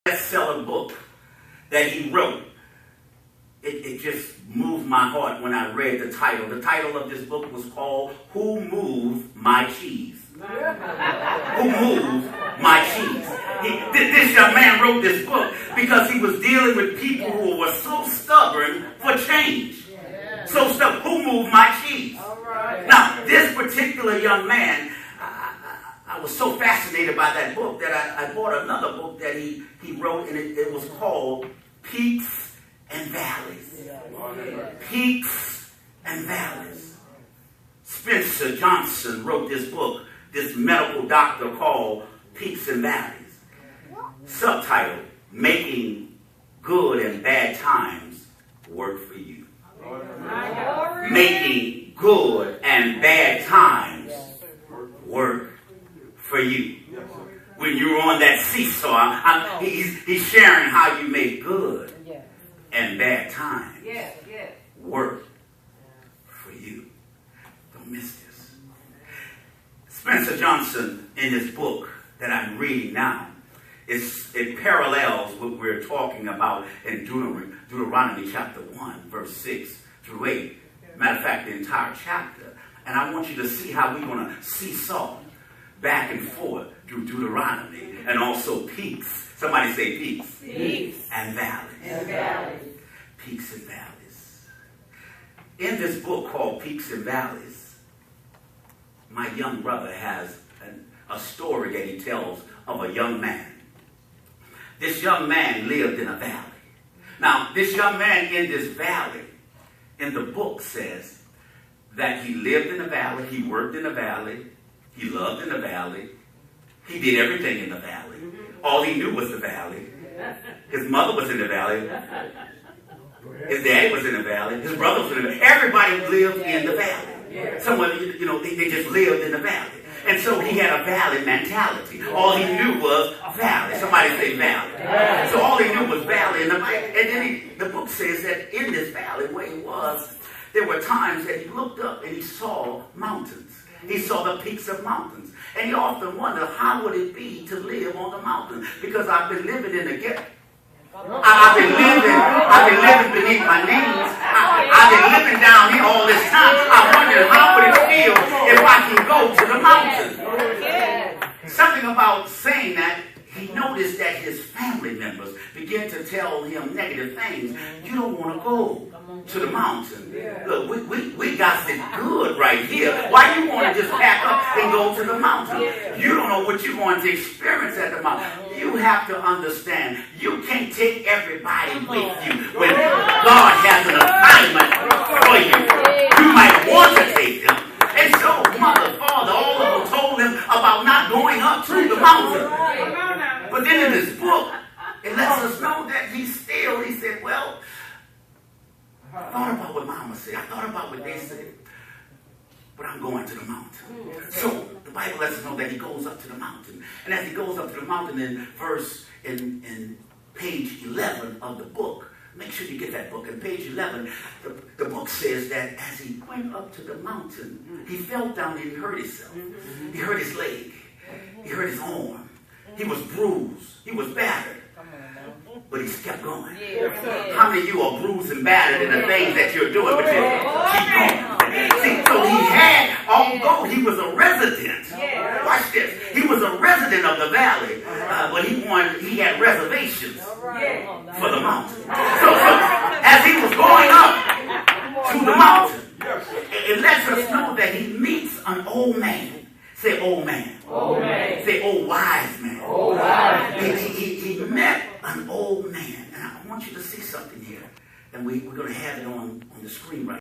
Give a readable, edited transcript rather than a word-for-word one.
bestseller book that he wrote. It just moved my heart when I read the title. The title of this book was called Who Moved My Cheese? Who moved my cheese? This young man wrote this book because he was dealing with people who were so stubborn for change. So stubborn. Who moved my cheese? Now, this particular young man, I was so fascinated by that book that I bought another book that he wrote, and it was called Peaks and Valleys. Peaks and Valleys. Spencer Johnson wrote this book, this medical doctor, called Peaks and Valleys. Subtitle, Making Good and Bad Times Work for You. Making good and bad times work for you. When you're on that seesaw, he's sharing how you make good and bad times work for you. Don't miss this. Spencer Johnson, in his book that I'm reading now, it parallels what we're talking about in Deuteronomy chapter 1, verse 6 through 8. Matter of fact, the entire chapter. And I want you to see how we're going to seesaw back and forth through Deuteronomy and also peaks. Somebody say peaks. Peaks. And valleys. And valleys. Peaks and valleys. In this book called Peaks and Valleys, my young brother has a story that he tells of a young man. This young man lived in a valley. Now, this young man in this valley, in the book says that he lived in the valley, he worked in the valley, he loved in the valley, he did everything in the valley. All he knew was the valley. His mother was in the valley. His daddy was in the valley. His brother was in the valley. Everybody lived in the valley. Someone, they just lived in the valley. And so he had a valley mentality. All he knew was valley. Somebody say valley. So all he knew was valley. And then the book says that in this valley where he was, there were times that he looked up and he saw mountains. He saw the peaks of mountains. And he often wondered, how would it be to live on the mountain? Because I've been living in the ghetto. I've been living beneath my knees. I've been living down here all this time. I wondered, how would it feel if I can go to the mountain? Something about saying that, he noticed that his family members began to tell him negative things. You don't want to go to the mountain. Look, we got it good right here. Why you want to just pack up and go to the mountain? You don't know what you're going to experience at the mountain. You have to understand, you can't take everybody with you when God has an assignment for you. You might want to take them. And so, mother, father, all of them told him about not going up to the mountain. But then in this book, it lets us know that he said, well, I thought about what mama said. I thought about what they said. But I'm going to the mountain. So the Bible lets us know that he goes up to the mountain. And as he goes up to the mountain in page 11 of the book, make sure you get that book. In page 11, the book says that as he went up to the mountain, he fell down and he hurt himself. He hurt his leg. He hurt his arm. He was bruised. He was battered. But he kept going. How many of you are bruised and battered in the things that you're doing, but you keep going? See, so he had, although he was a resident, watch this, he was a resident of the valley, but he had reservations for the mountain. So as he was going up to the mountain, it lets us know that he meets an old man. Say old man. Old man. Say old wise man. Old wise man. He met an old man. And I want you to see something here. And we're going to have it on the screen right now.